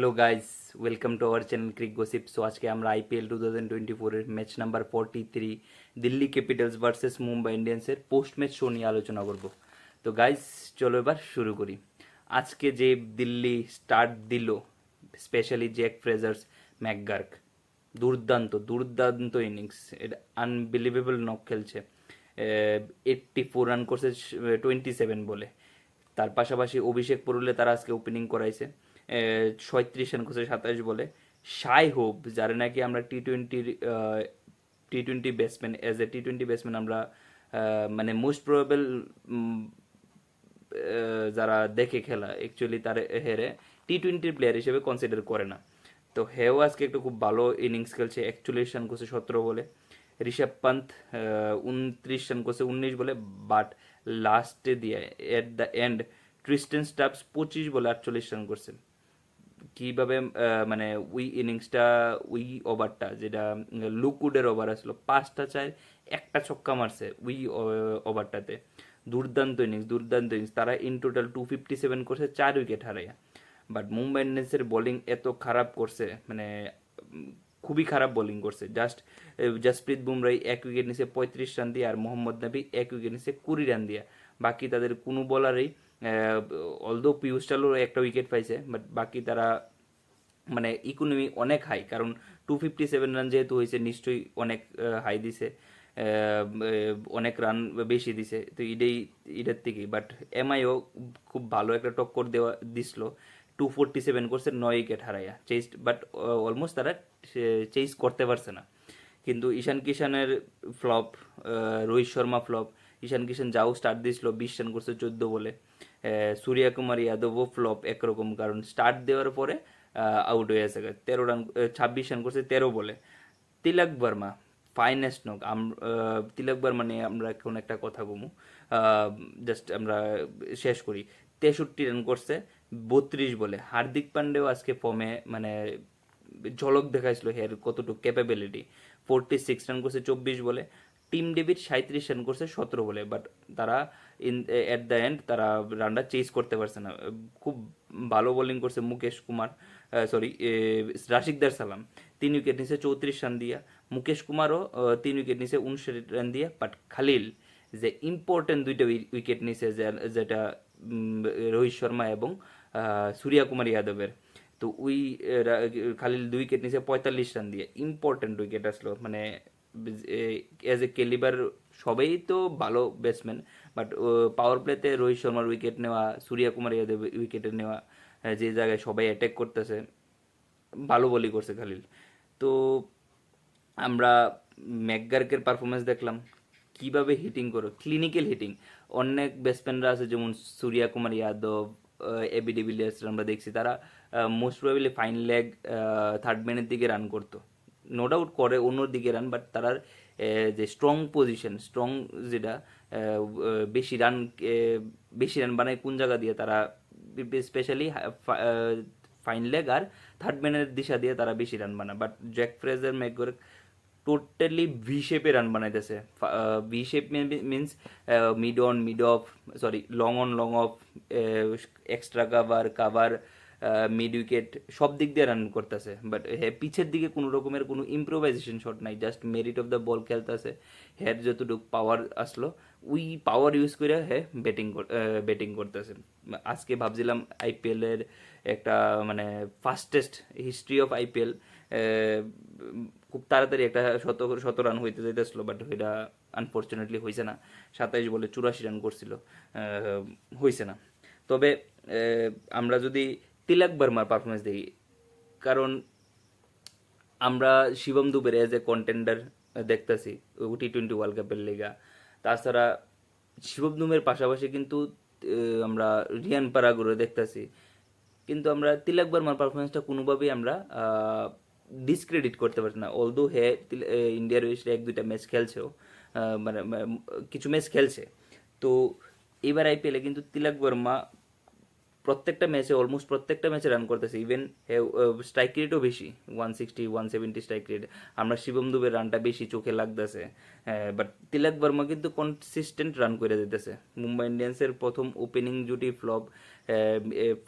Hello guys, welcome to our channel Crick Gossip. So আজকে আমরা IPL 2024 এর match number 43 Delhi Capitals versus Mumbai ইন্ডিয়ান্সের post match show নিয়ে আলোচনা করব। তো গাইস, চলো এবার শুরু করি। আজকে যে দিল্লি স্টার্ট দিল, স্পেশালি জ্যাক ফ্রেজার্স, ম্যাকগার্ক, দুর্দান্ত দুর্দান্ত ইনিংস, এটা আনবিলিভেবল নক খেলছে। 84 রান করছে 27 বলে। তার পাশাপাশি অভিষেক পুরুলে তারা আজকে ওপেনিং করাইছে। 37 রান করছে 27 বলে। শাই হোপ, যারা নাকি আমরা T twenty batsman, as a টি-20 ব্যাটসম্যান আমরা মানে মোস্ট প্রবাবল যারা দেখে খেলা অ্যাকচুয়ালি তার হেরে টি-20 প্লেয়ার হিসেবে কনসিডার করে না। তো হেও আজকে একটু খুব ভালো ইনিংস খেলছে, 41 রান করছে 17 বলে। ঋষভ পান্ত 29 রান করছে 19 বলে, বাট লাস্টে দিয়ে এট দ্য এন্ড ট্রিস্টেন স্টাবস 25 বলে 48 রান করছে। কিভাবে মানে ওই ইনিংসটা, ওই ওভারটা যেটা লুকউডের ওভার আসলো, 5টা চার একটা ছক্কা মারছে ওই ওভারটাতে। দুর্দান্ত ইনিংস, দুর্দান্ত ইনিংস। তারা ইন টোটাল 257 করছে, 4 উইকেট হারাইয়া। বাট মুম্বাই ইন্ডিয়ান্সের বোলিং এত খারাপ করছে, মানে খুবই খারাপ বোলিং করছে। জাসপ্রীত বুমরাহ 1 উইকেট নিচে 35 রান দিয়ে, আর মোহাম্মদ নবী 1 উইকেট নিচে 20 রান দিয়ে। বাকি তাদের কোনো বলারই, অলদো পিয়ুষ চালও একটা উইকেট পাইছে, বাট বাকি তারা মানে ইকোনমি অনেক হাই, কারণ 257 রান যেহেতু হয়েছে, নিশ্চয়ই অনেক হাই দিছে, অনেক রান বেশি দিছে। তো এটার থেকেই, বাট এমআইও খুব ভালো একটা টক্কর দিছিল। 247 করছে, 9 উইকেট হারাইয়া চেস, বাট অলমোস্ট তারা চেস করতে পারছে না। কিন্তু ঈশান কিষানের ফ্লপ, রোহিত শর্মা ফ্লপ। ঈশান কিষান যাও স্টার্ট দিয়েছিল, 20 রান করছে 14 বলে। সূর্যা কুমার যাদবও ফ্লপ একরকম, কারণ স্টার্ট দেওয়ার পরে আউট হয়ে গেছে। 26 রান করছে 13 বলে। তিলক বর্মা ফাইনেস্ট নক। তিলক বর্মা নিয়ে আমরা এখন একটা কথা বলবো, জাস্ট আমরা শেষ করি। 63 রান করছে 32 বলে। হার্দিক পান্ডেও আজকে ফর্মে মানে ঝলক দেখাইছিল হের কতটুকু ক্যাপাবিলিটি। 46 রান করছে 24 বলে। টিম ডেভিড 37 রান করছে 17 বলে, বাট তারা এট দ্য এন্ড তারা রানটা চেস করতে পারছে না। খুব ভালো বোলিং করছে মুকেশ কুমার, সরি রাশিকদার সালাম, 3 উইকেট নিচে 34 রান দিয়া। মুকেশ কুমারও 3 উইকেট নিচে 59 রান দিয়া। বাট খালিল যে ইম্পর্টেন্ট দুইটা উইকেট নিচে, যেটা রোহিত শর্মা এবং সূর্যা কুমার যাদবের। তো ওই খালিল 2 উইকেট নিচে 45 রান দিয়ে ইম্পর্টেন্ট উইকেট আসলো। মানে এজ এ ক্যালিবার সবাই তো ভালো ব্যাটসম্যান, বাট পাওয়ার প্লেতে রোহিত শর্মার উইকেট নেওয়া, সূর্যা কুমার যাদব উইকেটে নেওয়া, যে জায়গায় সবাই অ্যাটাক করতেছে, ভালো বলই করছে খালিল। তো আমরা ম্যাকগার্কের পারফরমেন্স দেখলাম, কিভাবে হিটিং করো, ক্লিনিক্যাল হিটিং। অনেক ব্যাটসম্যানরা আছে যেমন সূর্যা কুমার যাদব, এবি ডিভিলিয়ার্স আমরা দেখছি, তারা most probably fine leg third ম্যানের দিকে রান করতো। নো ডাউট করে অন্য দিকে রান, বাট তারা যে স্ট্রং পজিশন, স্ট্রং যেটা বেশি রান বানায় কোন জায়গা দিয়ে, তারা স্পেশালি ফাইন লেগ আর থার্ড ম্যানের দিশা দিয়ে তারা বেশি রান বানায়। But Jake Fraser McGurk totally V শেপে রান বানাইতেছে। V shape means mid on mid off, sorry long on long off, extra cover cover, mid wicket, সব দিক দিয়ে রান করতেছে। বাট হ্যাঁ, পিছের দিকে কোনো রকমের কোনো ইম্প্রোভাইজেশন শট নাই, just merit of the ball খেলতেছে। হ্যার যতটুকু পাওয়ার আসলো, ওই পাওয়ার ইউজ করে হ্যাঁ ব্যাটিং করতেছে। আজকে ভাবছিলাম আইপিএলের একটা মানে ফাস্টেস্ট হিস্ট্রি অফ আইপিএল, খুব তাড়াতাড়ি একটা শত রান হইতে যাইতেছিল, বাট এটা আনফর্চুনেটলি হয়েছে না। 27 বলে 84 রান করছিল, হয়েছে না। তবে আমরা যদি তিলক বর্মার পারফরমেন্স দেখি, কারণ আমরা শিবম দুবের এজ এ কন্টেন্ডার দেখতেছি টি-20 ওয়ার্ল্ড কাপের লিগা। তাছাড়া শিবম দুবের পাশাপাশি কিন্তু আমরা রিয়ান পারাগুরে দেখতেছি। কিন্তু আমরা তিলক বর্মার পারফরমেন্সটা কোনোভাবেই আমরা ডিসক্রেডিট করতে পারছি না। অলদো হে ইন্ডিয়ার হয়েছে 1-2টা ম্যাচ খেলছেও, কিছু ম্যাচ খেলছে। তো এবার আইপিএলে কিন্তু তিলক বর্মা প্রত্যেকটা ম্যাচে অলমোস্ট প্রত্যেকটা ম্যাচে রান করতেছে, ইভেন স্ট্রাইক রেটও বেশি, 160 170 স্ট্রাইক রেট। আমরা শিবম দুবের রানটা বেশি চোখে লাগতেছে, বাট তিলক বর্মা কিন্তু কনসিস্টেন্ট রান করে দিতেছে। মুম্বাই ইন্ডিয়ান্সের প্রথম ওপেনিং জুটি ফ্লপ,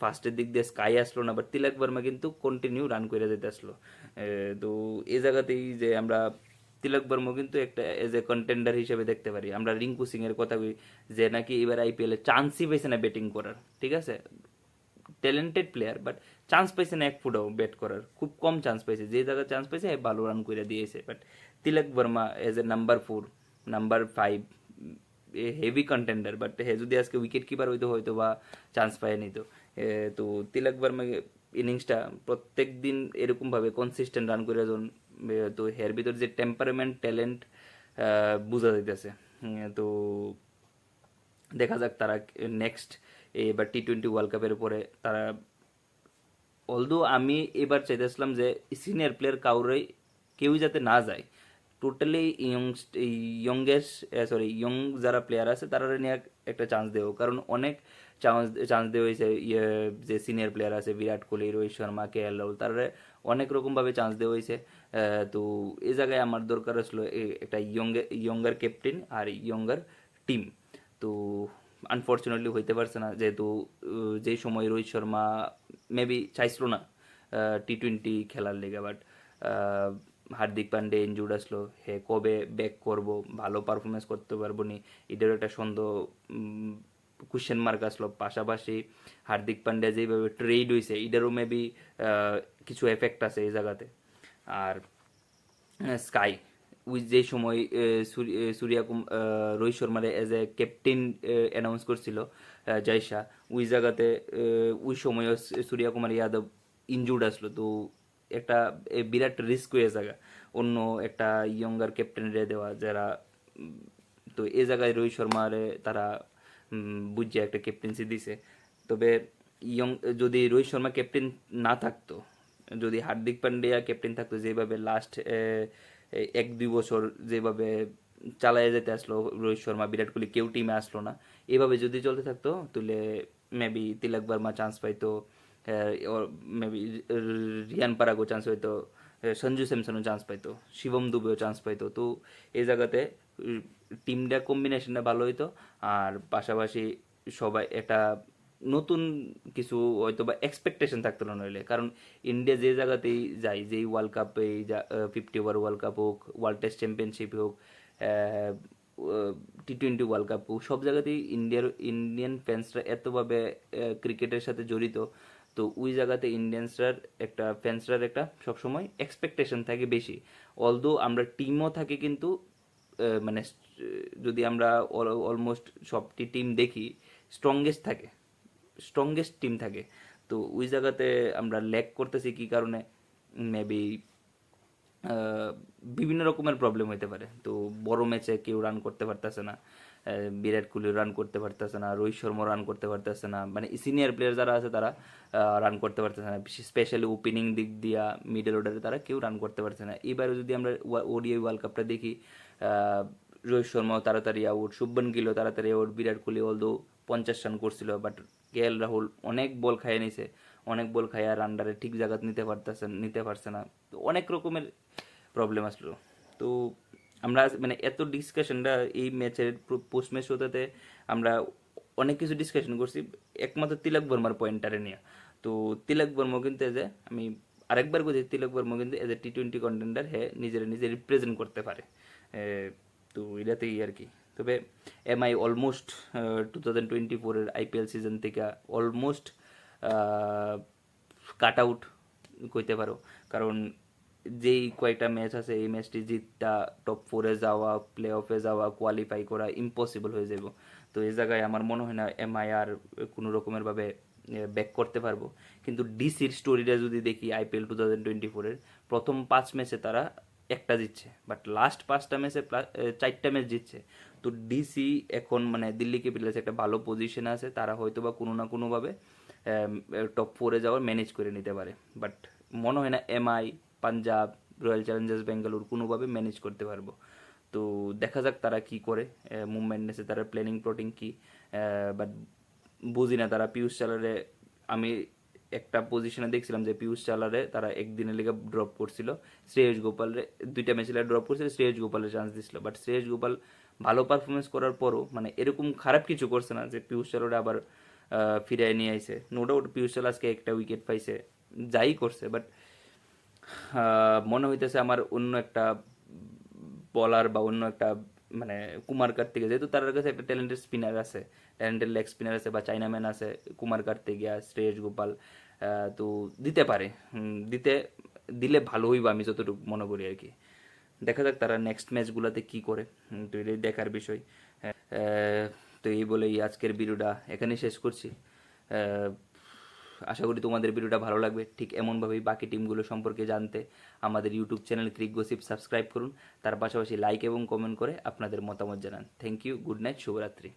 ফার্স্টের দিক দিয়ে স্কাই আসলো না, বাট তিলক বর্মা কিন্তু কন্টিনিউ রান করে দিতে আসলো। তো এই জায়গাতেই যে আমরা তিলক বর্মা কিন্তু একটা এজ এ কন্টেন্ডার হিসেবে দেখতে পারি। আমরা রিঙ্কু সিং এর কথা বলি, যে নাকি এবার আইপিএলে চান্সই পেয়েছে না ব্যাটিং করার, ঠিক আছে, ট্যালেন্টেড প্লেয়ার, বাট চান্স পাইছে না এক ফুটাও ব্যাট করার, খুব কম চান্স পাইছে, যে জায়গায় চান্স পাইছে ভালো রান করে দিয়েছে। But Tilak Varma as a number 4 number 5 heavy contender, but he যদি আজকে উইকেট কিপার হইতো হয়তো বা চান্স পায়নি। তো তিলক বর্মা ইনিংসটা প্রত্যেক দিন এরকমভাবে কনসিস্টেন্ট রান করে যখন, তো এর ভিতর যে টেম্পারমেন্ট ট্যালেন্ট বোঝা যাইতেছে। তো দেখা যাক তারা নেক্সট এবার টি-20 ওয়ার্ল্ড কাপের পরে তারা, অলদো আমি এবার চাইতেছিলাম যে সিনিয়র প্লেয়ার কাউরে কেউই যাতে না যায়, টোটালি ইয়ং যারা প্লেয়ার আছে তারা নিয়ে একটা চান্স দেবো, কারণ অনেক চান্স চান্স দেওয়া হয়েছে, যে সিনিয়র প্লেয়ার আছে বিরাট কোহলি, রোহিত শর্মা, কে এল রাহুল, তারা অনেক রকমভাবে চান্স দেওয়া হয়েছে। তো এই জায়গায় আমার দরকার আসলো একটা ইয়ঙ্গার ক্যাপ্টেন আর ইয়ঙ্গার টিম। তো আনফর্চুনেটলি হইতে পারছে না, যেহেতু যেই সময় রোহিত শর্মা মেবি চাইছিল না টি-20 খেলার লেগে, বাট হার্দিক পান্ডে ইনজুর্ড আসলো, হে কবে ব্যাক করব, ভালো পারফরমেন্স করতে পারবো নি, এটারও একটা সন্দেহ, কোশ্চেন মার্ক আসলো। পাশাপাশি হার্দিক পান্ডে যেভাবে ট্রেড হয়েছে এটারও মেবি কিছু এফেক্ট আছে এই জায়গাতে। আর স্কাই উই যে সময় রোহিত শর্মারে এজ এ ক্যাপ্টেন অ্যানাউন্স করছিল জয়শা, ওই জায়গাতে ওই সময় সূর্য কুমার যাদব ইনজুর্ড আসলো। তো একটা বিরাট রিস্ক হয়ে জায়গা অন্য একটা ইয়ঙ্গার ক্যাপ্টেনরে দেওয়া যারা, তো এই জায়গায় রোহিত শর্মারে তারা বুঝছে একটা ক্যাপ্টেন্সি দিছে। তবে ইয়ং যদি রোহিত শর্মা ক্যাপ্টেন না থাকতো, যদি হার্দিক পান্ডিয়া ক্যাপ্টেন থাকতো, যেভাবে লাস্ট 1-2 বছর যেভাবে চালায় যেতে আসলো রোহিত শর্মা, বিরাট কোহলি কেউ টিমে আসলো না, এভাবে যদি চলতে থাকতো তাহলে মেবি তিলক বর্মা চান্স পাইতো, মেবি রিয়ান পারাগও চান্স পাইতো, সঞ্জু স্যামসনও চান্স পাইতো, শিবম দুবেও চান্স পাইতো। তো এই জায়গাতে টিমটা কম্বিনেশনটা ভালো হইতো, আর পাশাপাশি সবাই একটা নতুন কিছু হয়তো বা এক্সপেকটেশন থাকতো না নইলে, কারণ ইন্ডিয়া যে জায়গাতেই যায়, যেই ওয়ার্ল্ড কাপে 50 ওভার ওয়ার্ল্ড কাপ হোক, ওয়ার্ল্ড টেস্ট চ্যাম্পিয়নশিপ হোক, টি-20 ওয়ার্ল্ড কাপ হোক, সব জায়গাতেই ইন্ডিয়ান ফ্যান্সরা এতভাবে ক্রিকেটের সাথে জড়িত। তো ওই জায়গাতে ইন্ডিয়ানসরার একটা ফ্যান্সরার একটা সবসময় এক্সপেকটেশন থাকে বেশি, অলদো আমরা টিমও থাকে কিন্তু মানে যদি আমরা অলমোস্ট সবটি টিম দেখি, স্ট্রংগেস্ট থাকে, স্ট্রংগেস্ট টিম থাকে। তো ওই জায়গাতে আমরা ল্যাক করতেছি কি কারণে, মেবি বিভিন্ন রকমের প্রবলেম হইতে পারে। তো বড় ম্যাচে কেউ রান করতে পারতেছে না, বিরাট কোহলি রান করতে পারতেছে না, রোহিত শর্মা রান করতে পারতেছে না, মানে সিনিয়র প্লেয়ার যারা আছে তারা রান করতে পারতেছে না, স্পেশালি ওপেনিং দিক দিয়া মিডল অর্ডারে তারা কেউ রান করতে পারছে না। এবারে যদি আমরা ওডিআই ওয়ার্ল্ড কাপটা দেখি, রোহিত শর্মাও তাড়াতাড়ি আউট, শুভমান গিলও তাড়াতাড়ি out, Virat Kohli although 50 run করছিল, বাট কে এল রাহুল অনেক বল খাইয়ে নিছে, অনেক বল খাইয়া রানডারে ঠিক জায়গা নিতে পারছে না। তো অনেক রকমের প্রবলেম আসলো। তো আমরা মানে এত ডিসকাশনটা এই ম্যাচের পোস্ট ম্যাচ হতে আমরা অনেক কিছু ডিসকাশন করছি, একমাত্র তিলক বর্মার পয়েন্টারে নিয়ে। তো তিলক বর্মা কিন্তু এজ এ, আমি আরেকবার বলছি, তিলক বর্মা কিন্তু এজ এ টি-20 কন্টেন্ডার নিজে রিপ্রেজেন্ট করতে পারে। তো এটাতেই আর কি। তবে এমআই অলমোস্ট 2024-এর আইপিএল সিজন থেকে অলমোস্ট কাট আউট কইতে পারো, কারণ যেই কয়েকটা ম্যাচ আছে এই ম্যাচটি জিতটা টপ 4-এ যাওয়া, প্লে অফে যাওয়া, কোয়ালিফাই করা ইম্পসিবল হয়ে যাব। তো এই জায়গায় আমার মনে হয় না এমআই আর কোনো রকমের ভাবে ব্যাক করতে পারবো। কিন্তু ডিসির স্টোরিটা যদি দেখি, আইপিএল 2024-এর প্রথম 5 ম্যাচে তারা একটা জিতছে, বাট লাস্ট 5টা ম্যাচে 4টা ম্যাচ জিতছে। তো ডিসি এখন মানে দিল্লি ক্যাপিটালস একটা ভালো পজিশনে আছে, তারা হয়তো বা কোনো না কোনোভাবে টপ 4-এ যাওয়ার ম্যানেজ করে নিতে পারে। বাট মনে হয় না MI, Punjab, royal Challengers Bengaluru কোনোভাবে ম্যানেজ করতে পারবো। তো দেখা যাক তারা কি করে, মুম্বাই ইন্ডিয়ান্সে তারা প্ল্যানিং প্লটিং কি, বাট বুঝি না তারা পিয়ুষ চালারে আমি একটা পজিশনে দেখছিলাম যে পিয়ুষ চালারে তারা একদিনের লেগে ড্রপ করছিল, শ্রেয়স গোপালরে 2টা ম্যাচে ড্রপ করছিল, শ্রেয়স গোপালের চান্স দিছিল, বাট শ্রেয়স গোপাল ভালো পারফরমেন্স করার পরও মানে এরকম খারাপ কিছু করছে না যে পিয়ুষ চালারে আবার ফিরিয়ে নিয়ে আইছে। নো ডাউট পিয়ুষ চাল আজকে একটা উইকেট পাইছে, যাই করছে, বাট মনে হইতেছে আমার অন্য একটা বলার বা অন্য একটা মানে কুমার কার্তিকে, যেহেতু তার কাছে একটা ট্যালেন্টেড স্পিনার আছে, ট্যালেন্টেড লেগ স্পিনার আছে বা চাইনাম্যান আছে, কুমার কার্তিকিয়া, শ্রেয়স গোপাল, তো দিতে পারে, দিতে দিলে ভালো হইব আমি যতটুকু মনে করি আর কি। দেখা যাক তারা নেক্সট ম্যাচগুলোতে কি করে, তো এটাই দেখার বিষয়। তো এই বলেই আজকের ভিডিওটা এখানেই শেষ করছি। আহ, আশা করি তোমাদের ভিডিওটা ভালো লাগবে। ঠিক এমনভাবেই বাকি টিমগুলো সম্পর্কে জানতে আমাদের YouTube channel Crick gossip subscribe করুন, তার পাশাপাশি লাইক এবং কমেন্ট করে আপনাদের মতামত জানান। থ্যাংক ইউ, গুড নাইট, শুভরাত্রি।